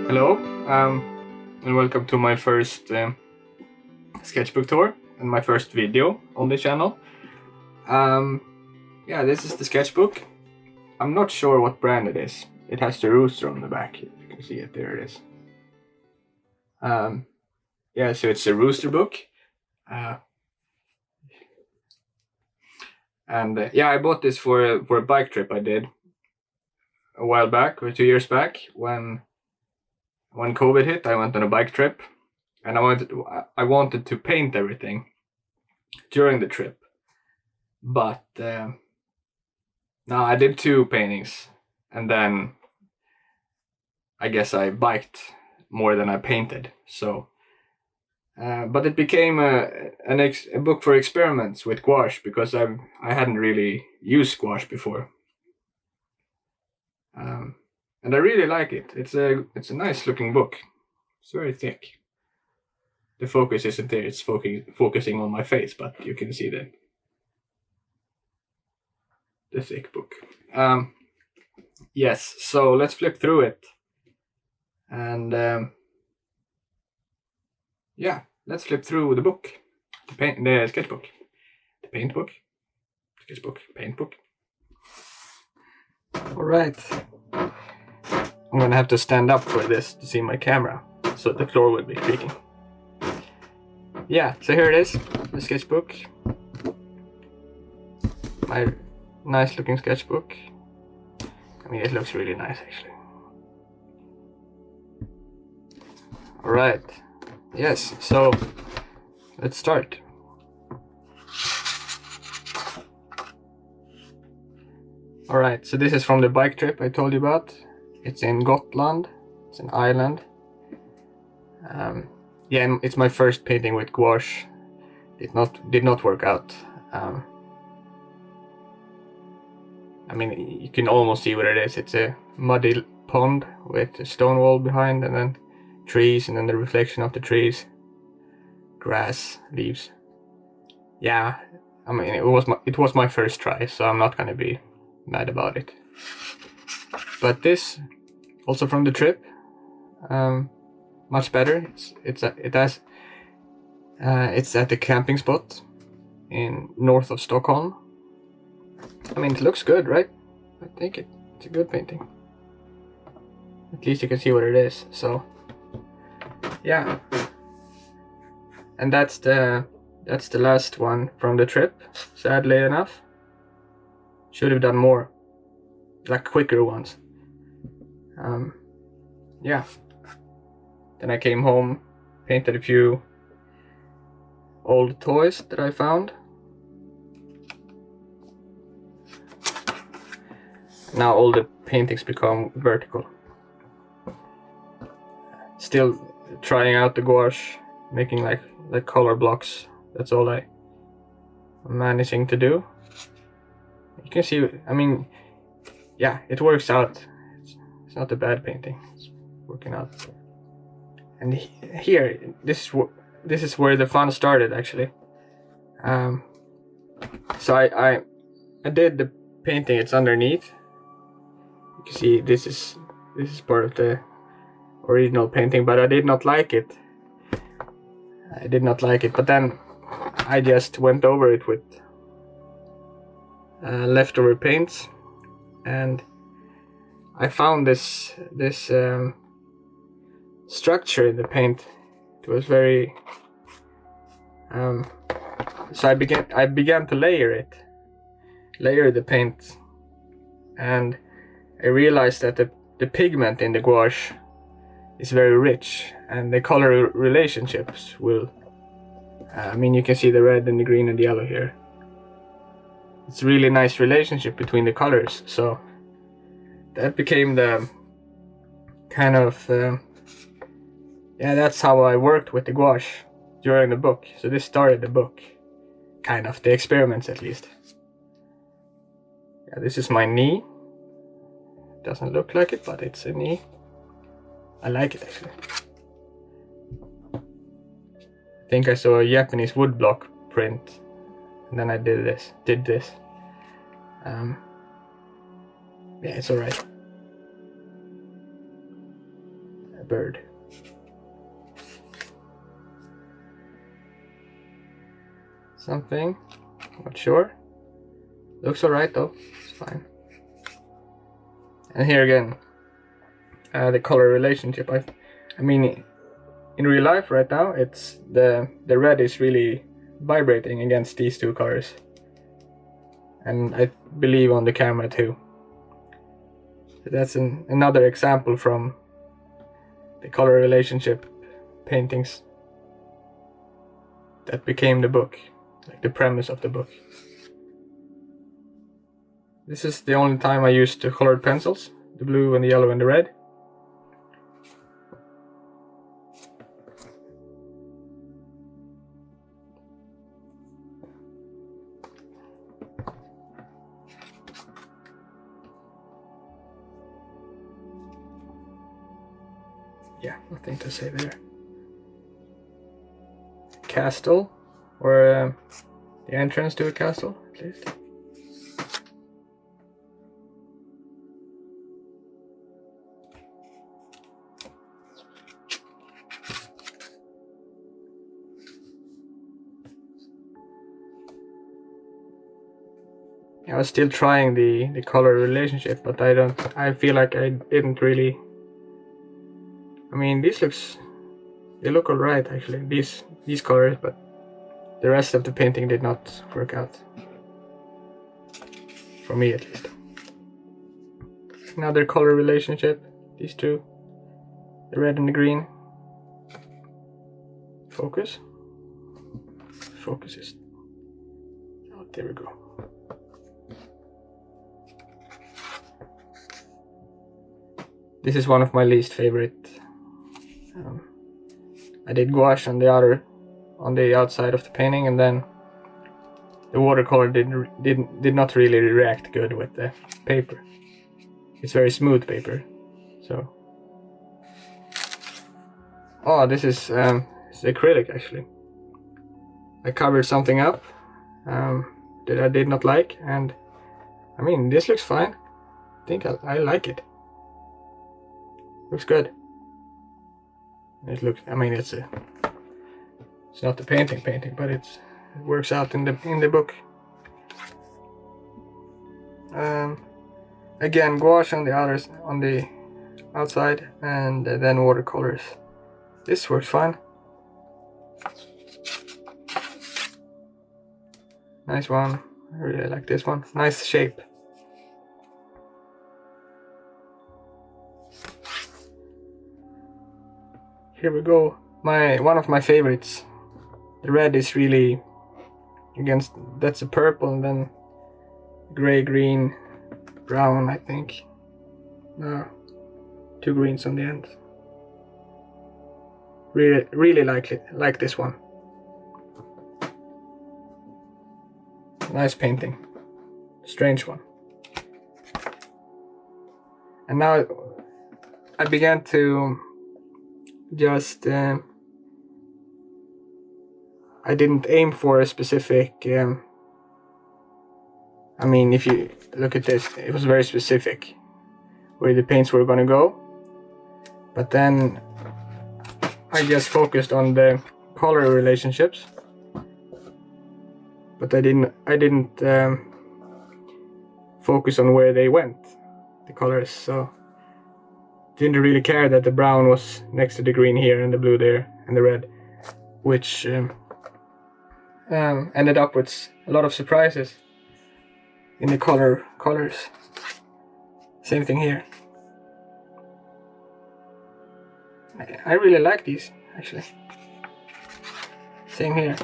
Hello, and welcome to my first sketchbook tour and my first video on the channel. Yeah, this is the sketchbook. I'm not sure what brand it is. It has the rooster on the back. You can see it, there it is. Yeah, so it's a rooster book. Yeah, I bought this for a bike trip I did a while back, or 2 years back, when COVID hit. I went on a bike trip, and I wanted to paint everything during the trip, but no, I did 2 paintings, and then I guess I biked more than I painted. So, but it became a book for experiments with gouache, because I hadn't really used gouache before, and I really like it. It's a nice looking book. It's very thick. The focus isn't there; it's focusing on my face, but you can see the thick book. Yes, so let's flip through it, and yeah, let's flip through the book, the sketchbook, the paint book, sketchbook, paint book. All right, I'm gonna have to stand up for this to see my camera, so the floor will be creaking. Yeah, so here it is, the sketchbook, my nice looking sketchbook. I mean, it looks really nice actually. All right, yes, so let's start. All right, so this is from the bike trip I told you about. It's in Gotland. It's an island. Yeah, it's my first painting with gouache. Did not work out. I mean, you can almost see what it is. It's a muddy pond with a stone wall behind, and then trees, and then the reflection of the trees, grass, leaves. Yeah, I mean, it was my first try, so I'm not gonna be mad about it. But this, also from the trip, much better. It's at the camping spot in north of Stockholm. I mean, it looks good, right? I think it's a good painting. At least you can see what it is. So yeah, and that's the last one from the trip. Sadly enough, should have done more, like quicker ones. Yeah. Then I came home, painted a few old toys that I found. Now all the paintings become vertical. Still trying out the gouache, making like color blocks. That's all I'm managing to do. You can see, I mean, yeah, it works out. It's not a bad painting. It's working out. And here, this is where the fun started actually. So I did the painting. It's underneath. You can see this is part of the original painting, but I did not like it. But then I just went over it with leftover paints, and I found this structure in the paint. It was very so I began to layer the paint, and I realized that the pigment in the gouache is very rich, and the color relationships will I mean, you can see the red and the green and the yellow here. It's a really nice relationship between the colors, so that became the kind of yeah, that's how I worked with the gouache during the book. So this started the book, kind of, the experiments at least. Yeah, this is my knee. Doesn't look like it, but it's a knee. I like it actually. I think I saw a Japanese woodblock print, and then I did this. Yeah, it's alright. a bird. Something, not sure. Looks alright though, it's fine. And here again, the color relationship. I mean, in real life right now, it's the red is really vibrating against these two colors, and I believe on the camera too. So that's another example from the color relationship paintings that became the book, like the premise of the book. This is the only time I used the colored pencils, the blue and the yellow and the red. Yeah, nothing to say there. Castle, or the entrance to a castle, at least. I was still trying the color relationship, but I feel like I didn't really. I mean, they look alright actually, these colors, but the rest of the painting did not work out. For me at least. Another color relationship, these two, the red and the green. Focus. Focus is. Oh, there we go. This is one of my least favorite. I did gouache on the outside of the painting, and then the watercolor did not really react good with the paper. It's very smooth paper, so. Oh, this is it's acrylic actually. I covered something up that I did not like, and I mean, this looks fine. I think I like it. Looks good. It looks. I mean, it's not the painting, but it works out in the book. Again, gouache on the outside, and then watercolors. This works fine. Nice one. I really like this one. Nice shape. Here we go. One of my favorites. The red is really against. That's a purple, and then gray, green, brown. I think. No, two greens on the end. Really like this one. Nice painting. Strange one. And now I began to just I didn't aim for a specific I mean, if you look at this, it was very specific where the paints were gonna go, but then I just focused on the color relationships, but I didn't focus on where they went, the colors, so didn't really care that the brown was next to the green here and the blue there and the red, which ended up with a lot of surprises in the colors. Same thing here. I really like these actually. Same here.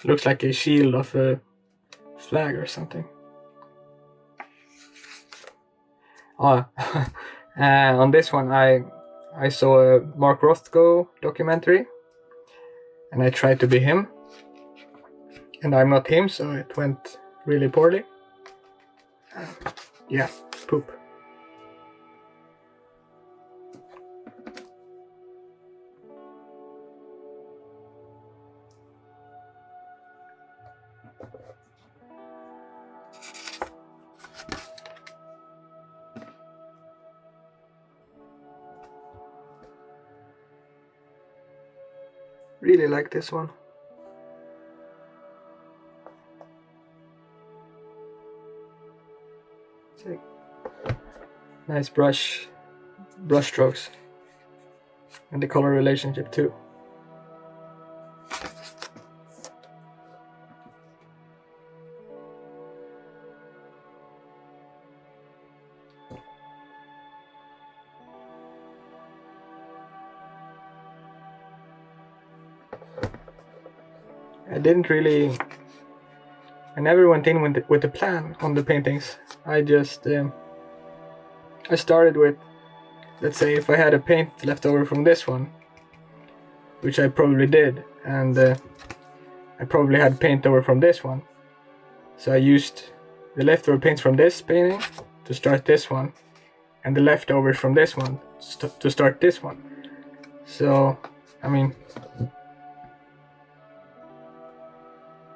Looks like a shield of a flag or something. Oh, on this one I saw a Mark Rothko documentary, and I tried to be him, and I'm not him, so it went really poorly. Yeah, poop. Really like this one. It's like nice brush strokes, and the color relationship too. I never went in with a plan on the paintings. I just I started with, let's say, if I had a paint left over from this one, which I probably did, and I probably had paint over from this one, so I used the leftover paints from this painting to start this one, and the leftovers from this one to start this one. So, I mean,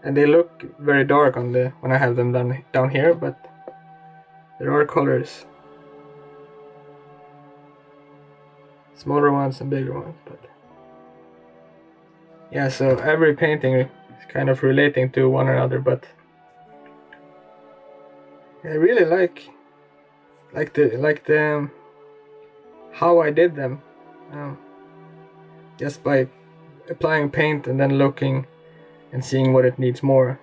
and they look very dark on the when I have them down here, but there are colors, smaller ones and bigger ones. But yeah, so every painting is kind of relating to one another. But I really like the how I did them, just by applying paint and then looking and seeing what it needs more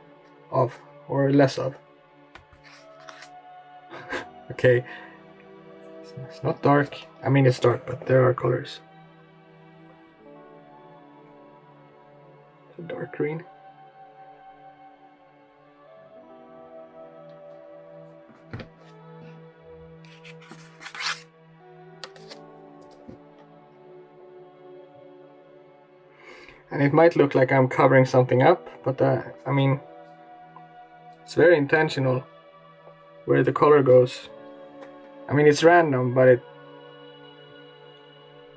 of or less of. Okay, it's not dark. I mean, it's dark, but there are colors. It's a dark green. And it might look like I'm covering something up, but I mean, it's very intentional where the color goes. I mean, it's random, but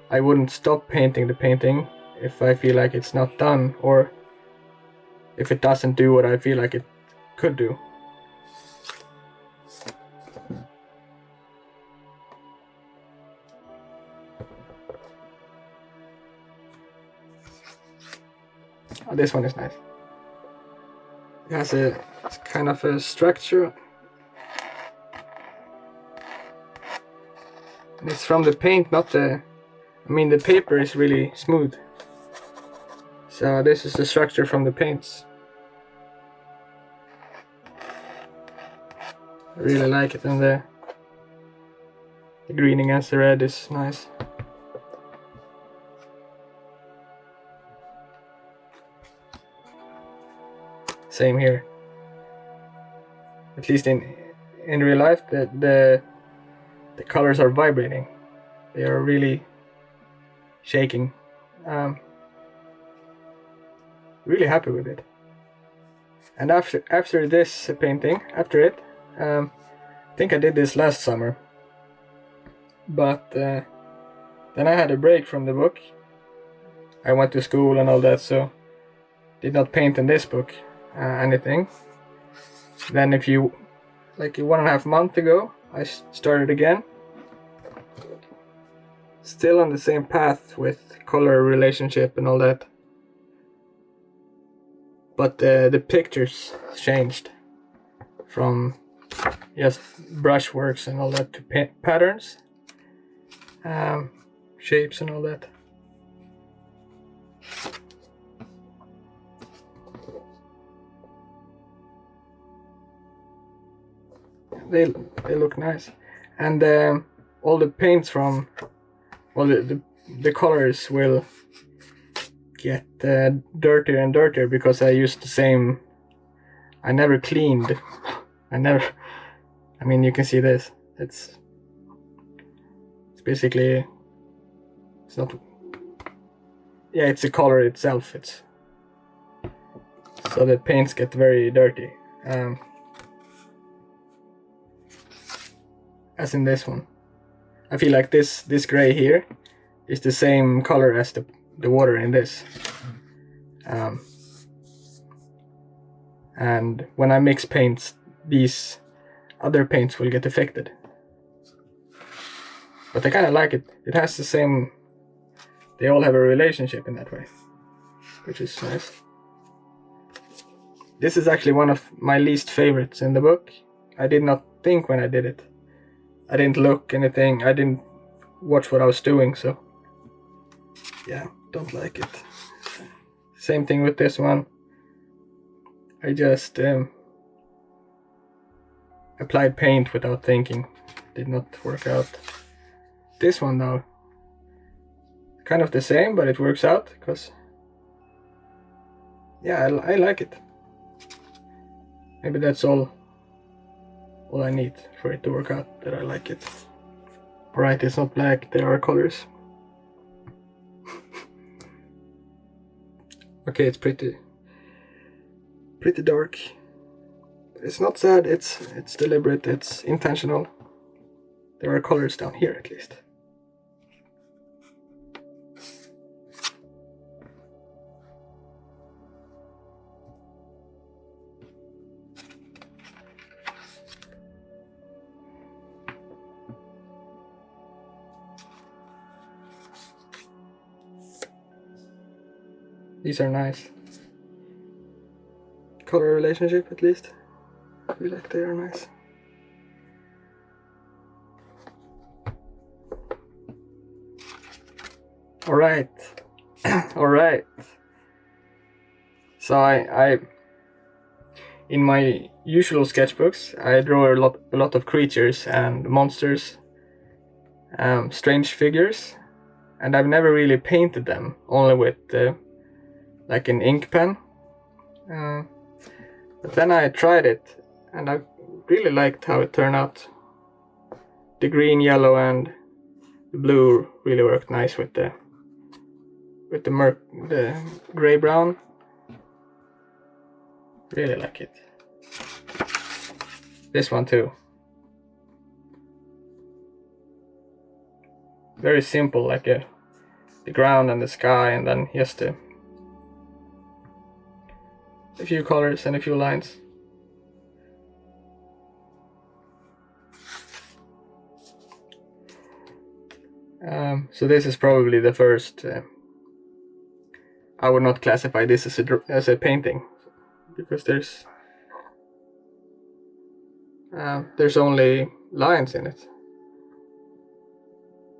I wouldn't stop painting the painting if I feel like it's not done, or if it doesn't do what I feel like it could do. Oh, this one is nice. It has it's kind of a structure. And it's from the paint, not the... I mean, the paper is really smooth. So this is the structure from the paints. I really like it, and the green against the red is nice. Same here. At least in real life, the colors are vibrating. They are really shaking. Really happy with it. And after this painting, I think I did this last summer. But then I had a break from the book. I went to school and all that, so did not paint in this book anything. Then like 1.5 months ago, I started again. Still on the same path with color relationship and all that. But the pictures changed from just brushworks and all that to patterns, shapes and all that. They look nice, and all the paints from, well, the colors will get dirtier and dirtier because I used the same. I never cleaned. I mean, you can see this. It's basically, it's not. Yeah, it's the color itself. It's so the paints get very dirty. As in this one, I feel like this gray here is the same color as the water in this. And when I mix paints, these other paints will get affected. But I kind of like it. It has the same. They all have a relationship in that way. which is nice. This is actually one of my least favorites in the book. I did not think when I did it. I didn't look anything, I didn't watch what I was doing, so yeah, don't like it. Same thing with this one. I just applied paint without thinking. Did not work out. This one though, kind of the same, but it works out because yeah, I like it. Maybe that's all I need for it to work out, that I like it. Alright, it's not black, there are colors. Okay, it's pretty dark. It's not sad, it's deliberate, it's intentional. There are colors down here at least. These are nice. Color relationship at least. I feel like they are nice. Alright. Alright. So I in my usual sketchbooks I draw a lot of creatures and monsters, strange figures, and I've never really painted them, only with like an ink pen. But then I tried it and I really liked how it turned out. The green, yellow and the blue really worked nice with the gray brown. Really like it. This one too. Very simple, like the ground and the sky, and then just a few colors and a few lines. So this is probably the first. I would not classify this as a painting, because there's only lines in it.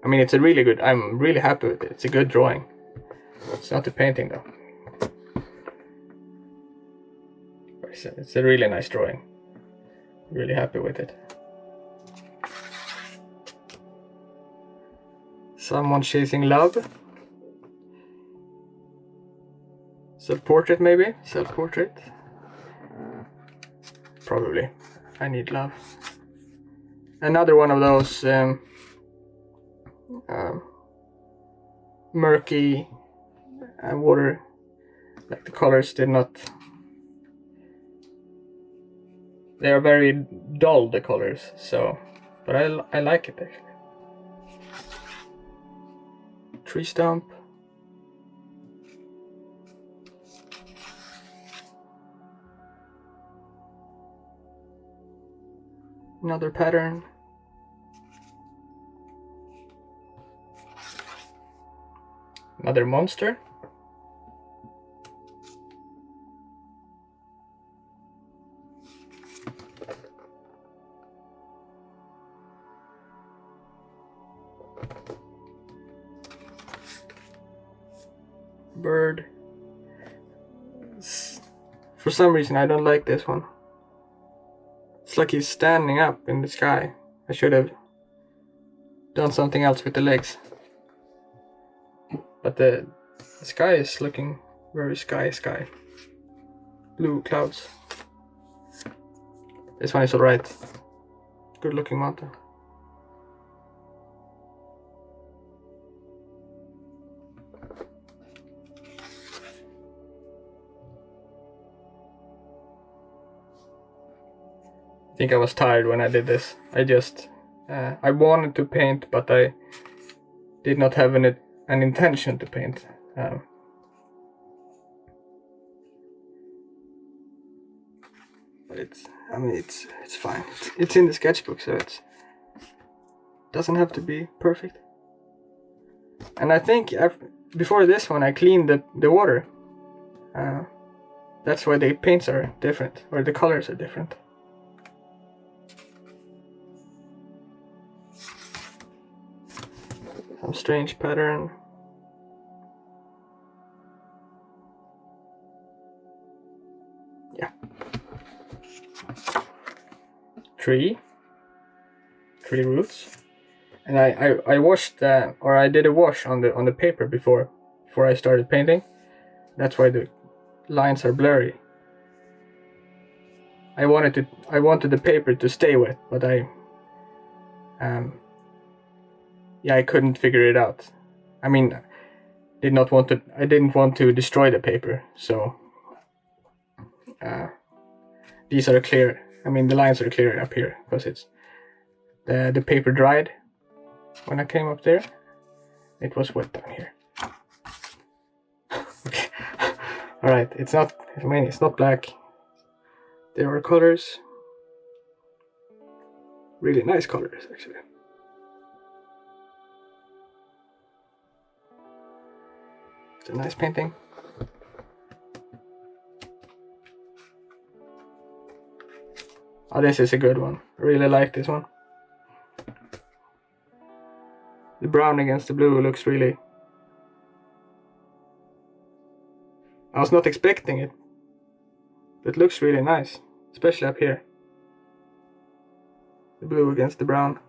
I mean, it's a really good. I'm really happy with it. It's a good drawing. It's not a painting though. It's a really nice drawing. Really happy with it. Someone chasing love. Self-portrait maybe? Self-portrait? Probably. I need love. Another one of those murky water, like the colors did not. They are very dull, the colors, so, but I like it actually. Tree stump. Another pattern. Another monster. Bird. For some reason I don't like this one. It's like he's standing up in the sky. I should have done something else with the legs. But the sky is looking very sky. Blue clouds. This one is alright. Good looking mountain. I think I was tired when I did this. I just I wanted to paint, but I did not have an intention to paint. But it's fine. It's in the sketchbook, so it doesn't have to be perfect. And I think before this one I cleaned the water. That's why the paints are different, or the colors are different. Some strange pattern. Yeah. Tree roots. And I washed or I did a wash on the paper before I started painting. That's why the lines are blurry. I wanted the paper to stay wet, but I couldn't figure it out. I mean, I didn't want to destroy the paper, so these are clear. I mean, the lines are clear up here because it's the paper dried when I came up there. It was wet down here. Okay. All right, it's not black. There are colors, really nice colors actually. It's a nice painting. Oh, this is a good one. I really like this one. The brown against the blue looks really... I was not expecting it, but it looks really nice, especially up here. The blue against the brown.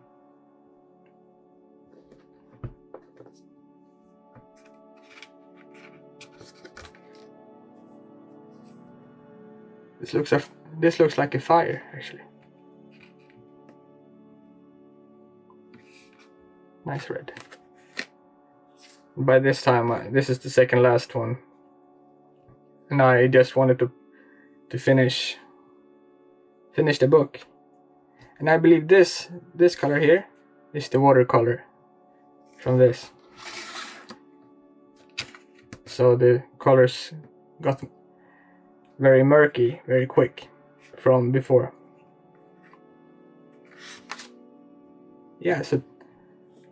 This looks like a fire, actually. Nice red. By this time, this is the second last one, and I just wanted to finish the book. And I believe this color here is the watercolor from this. So the colors got very murky very quick from before. Yeah, so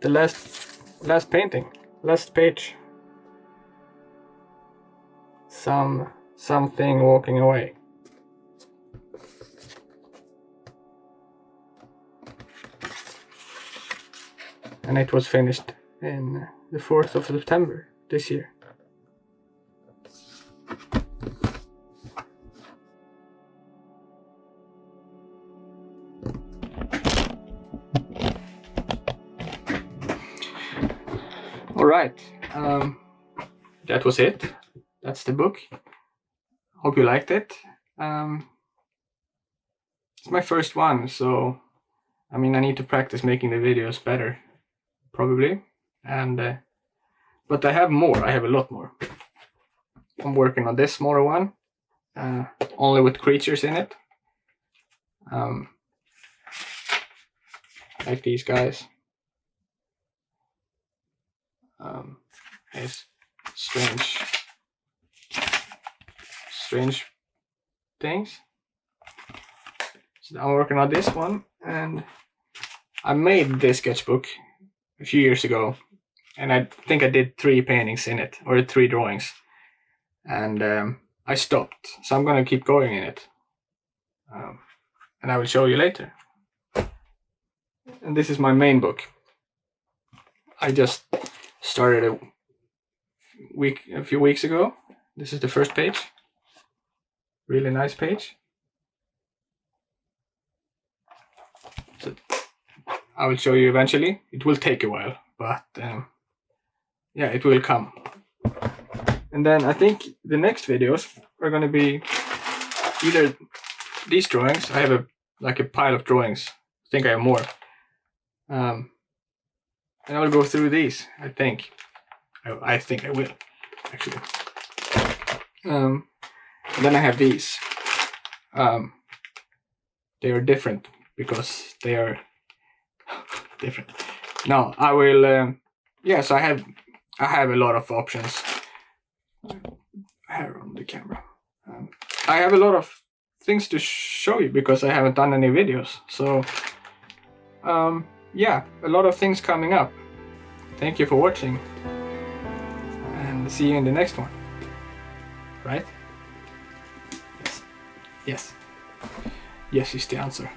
the last painting, last page. Something walking away. And it was finished in the 4th of September this year. Alright, that was it. That's the book. Hope you liked it. It's my first one, so I mean I need to practice making the videos better, probably. And but I have more. I have a lot more. I'm working on this smaller one, only with creatures in it, like these guys. It's strange things. So I'm working on this one, and I made this sketchbook a few years ago, and I think I did 3 paintings in it, or 3 drawings, and I stopped. So I'm gonna keep going in it, and I will show you later. And this is my main book. I just started a few weeks ago. This is the first page. Really nice page. So I will show you eventually. It will take a while, but yeah, it will come. And then I think the next videos are going to be either these drawings. I have like a pile of drawings. I think I have more. And I will go through these. I think I will actually. And then I have these. They are different because they are different. No, I will. Yes, I have a lot of options. Here on the camera. I have a lot of things to show you because I haven't done any videos. So yeah, a lot of things coming up. Thank you for watching, and see you in the next one. Right? Yes. Yes is the answer.